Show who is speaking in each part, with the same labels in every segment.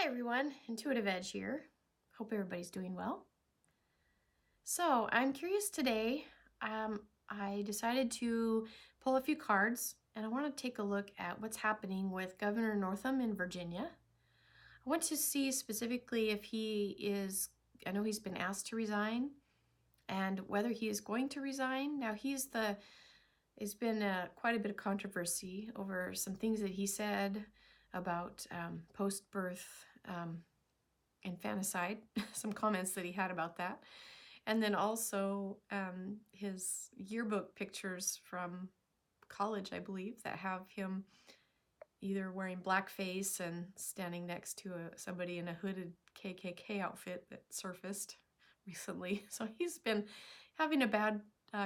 Speaker 1: Hi everyone, Intuitive Edge here. Hope everybody's doing well. So I'm curious today, I decided to pull a few cards and I want to take a look at what's happening with Governor Northam in Virginia. I want to see specifically if I know he's been asked to resign and whether he is going to resign. Now it's been quite a bit of controversy over some things that he said about post-birth infanticide, some comments that he had about that. And then also his yearbook pictures from college, I believe, that have him either wearing blackface and standing next to somebody in a hooded KKK outfit that surfaced recently. So he's been having a bad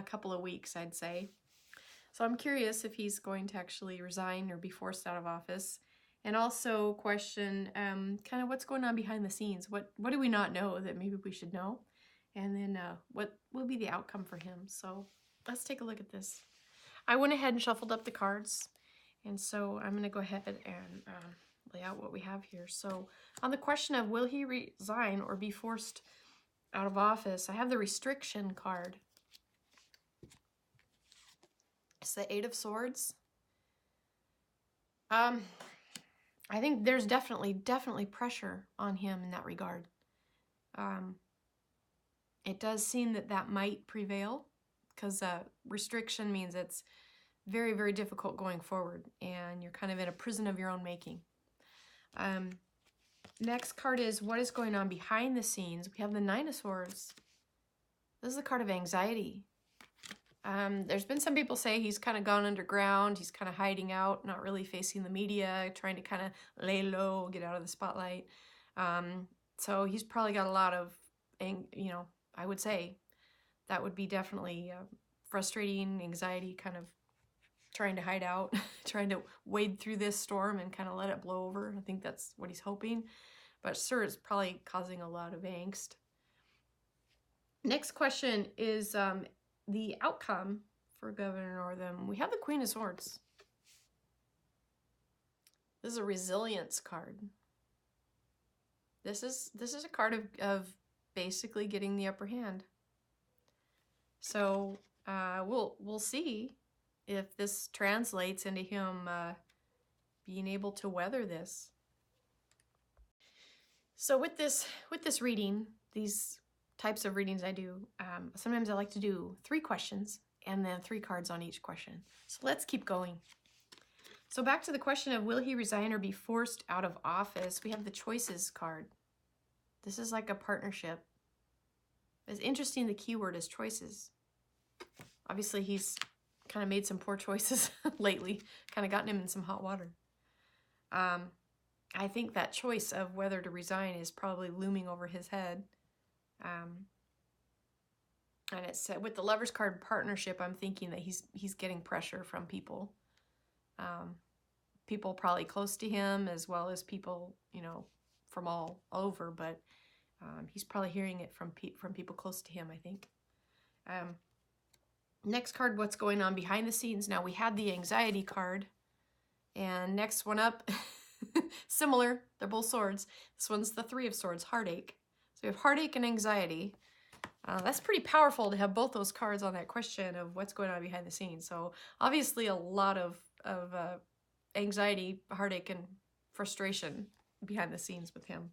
Speaker 1: couple of weeks, I'd say. So I'm curious if he's going to actually resign or be forced out of office. And also question kind of what's going on behind the scenes. What do we not know that maybe we should know? And then what will be the outcome for him? So let's take a look at this. I went ahead and shuffled up the cards. And so I'm going to go ahead and lay out what we have here. So on the question of will he resign or be forced out of office, I have the restriction card. It's the Eight of Swords. I think there's definitely pressure on him in that regard. It does seem that might prevail because restriction means it's very, very difficult going forward and you're kind of in a prison of your own making. Next card is what is going on behind the scenes. We have the Nine of Swords. This is a card of anxiety. There's been some people say he's kind of gone underground, he's kind of hiding out, not really facing the media, trying to kind of lay low, get out of the spotlight. So he's probably got a lot of, I would say that would be definitely frustrating, anxiety, kind of trying to hide out, trying to wade through this storm and kind of let it blow over. I think that's what he's hoping. But sure, it's probably causing a lot of angst. Next question is the outcome for Governor Northam. We have the Queen of Swords. This is a resilience card. This is a card of basically getting the upper hand. So we'll see if this translates into him being able to weather this. So with this reading, these types of readings I do, sometimes I like to do 3 questions and then 3 cards on each question. So let's keep going. So back to the question of will he resign or be forced out of office, we have the choices card. This is like a partnership. It's interesting, the key word is choices. Obviously he's kind of made some poor choices lately, kind of gotten him in some hot water. I think that choice of whether to resign is probably looming over his head. And it's with the Lovers card partnership, I'm thinking that he's getting pressure from people. People probably close to him as well as people, from all over, but he's probably hearing it from people close to him, I think. Next card, what's going on behind the scenes. Now we had the anxiety card, and next one up, similar, they're both swords. This one's the Three of Swords, heartache. So we have heartache and anxiety. That's pretty powerful to have both those cards on that question of what's going on behind the scenes. So obviously a lot of anxiety, heartache, and frustration behind the scenes with him.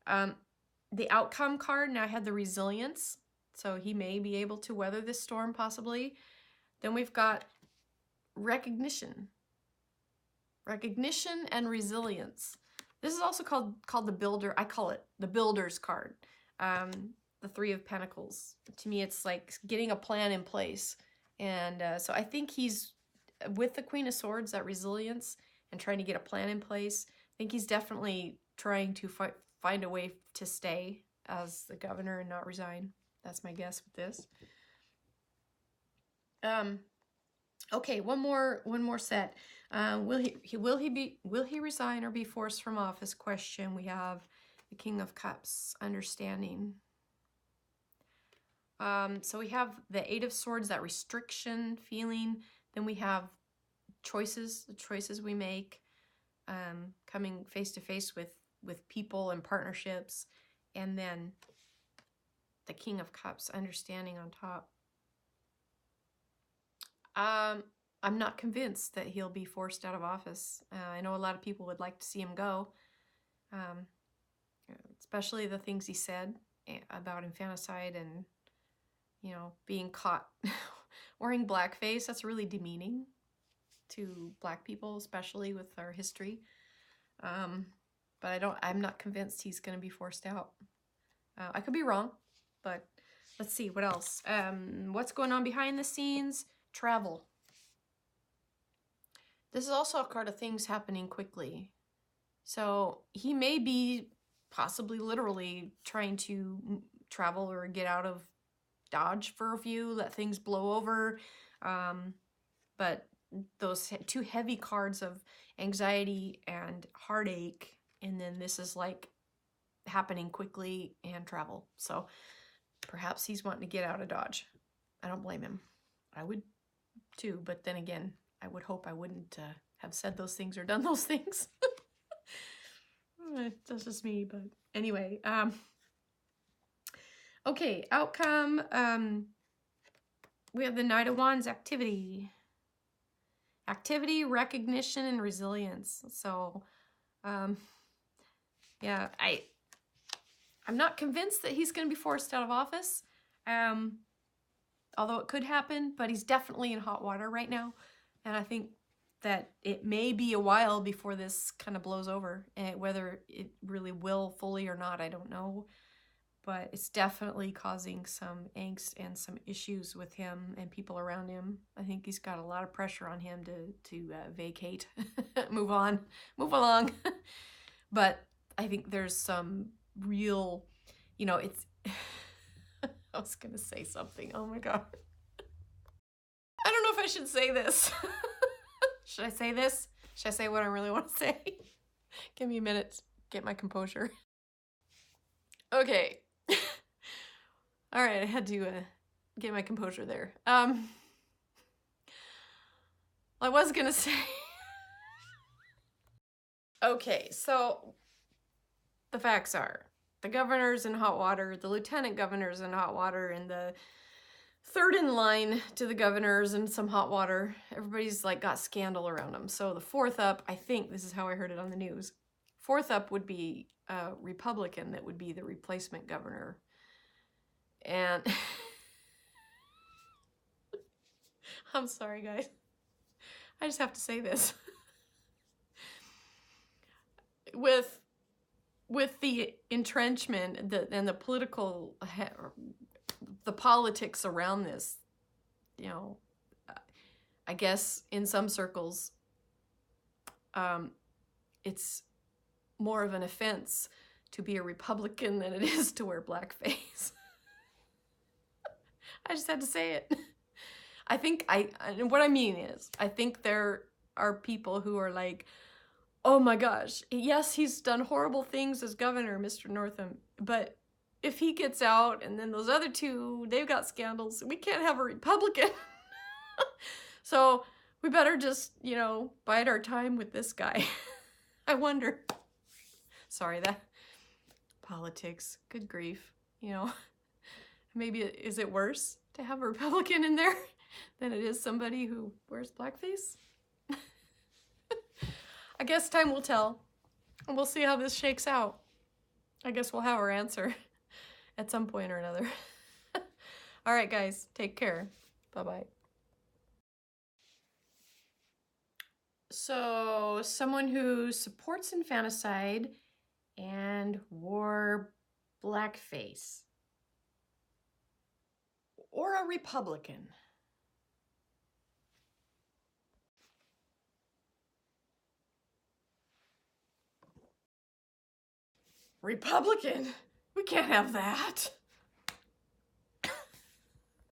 Speaker 1: The outcome card, now I had the resilience. So he may be able to weather this storm possibly. Then we've got recognition. Recognition and resilience. This is also called the builder. I call it the builder's card. The Three of Pentacles. To me, it's like getting a plan in place. And so I think he's, with the Queen of Swords, that resilience and trying to get a plan in place, I think he's definitely trying to find a way to stay as the governor and not resign. That's my guess with this. Okay, one more set. Will he resign or be forced from office? Question. We have the King of Cups, understanding. So we have the Eight of Swords, that restriction feeling. Then we have choices, the choices we make, coming face to face with with people and partnerships, and then the King of Cups, understanding on top. I'm not convinced that he'll be forced out of office. I know a lot of people would like to see him go, especially the things he said about infanticide and, you know, being caught wearing blackface. That's really demeaning to Black people, especially with our history. But I'm not convinced he's going to be forced out. I could be wrong, but let's see what else. What's going on behind the scenes? Travel. This is also a card of things happening quickly. So he may be possibly literally trying to travel or get out of Dodge for a few, let things blow over. But those two heavy cards of anxiety and heartache, and then this is like happening quickly and travel. So perhaps he's wanting to get out of Dodge. I don't blame him. I would too, but then again, I would hope I wouldn't have said those things or done those things. That's just me, but anyway. Okay, outcome. We have the Knight of Wands, activity. Activity, recognition, and resilience. So, yeah, I'm not convinced that he's going to be forced out of office, although it could happen, but he's definitely in hot water right now, and I think that it may be a while before this kind of blows over, and whether it really will fully or not, I don't know, but it's definitely causing some angst and some issues with him and people around him. I think he's got a lot of pressure on him to vacate, move on, move along. But I think there's some real, you know, it's, I was going to say something. Oh my God. I don't know if I should say this. Should I say this? Should I say what I really want to say? Give me a minute to get my composure. Okay. All right, I had to get my composure there. I was gonna say. Okay, so the facts are the governor's in hot water, the lieutenant governor's in hot water, and the third in line to the governor's in some hot water. Everybody's like got scandal around them. So the fourth up, I think this is how I heard it on the news. Fourth up would be a Republican that would be the replacement governor. And I'm sorry, guys. I just have to say this. With the entrenchment and the political, the politics around this, you know, I guess in some circles, it's more of an offense to be a Republican than it is to wear blackface. I just had to say it. I think what I mean is, I think there are people who are like, oh my gosh, yes, he's done horrible things as governor, Mr. Northam, but if he gets out and then those other two, they've got scandals, we can't have a Republican. So we better just, you know, bide our time with this guy. I wonder. Sorry, that politics, good grief, you know. Maybe is it worse to have a Republican in there than it is somebody who wears blackface? I guess time will tell. And we'll see how this shakes out. I guess we'll have our answer at some point or another. All right, guys, take care. Bye-bye. So, someone who supports infanticide and wore blackface. Or a Republican. Republican? We can't have that.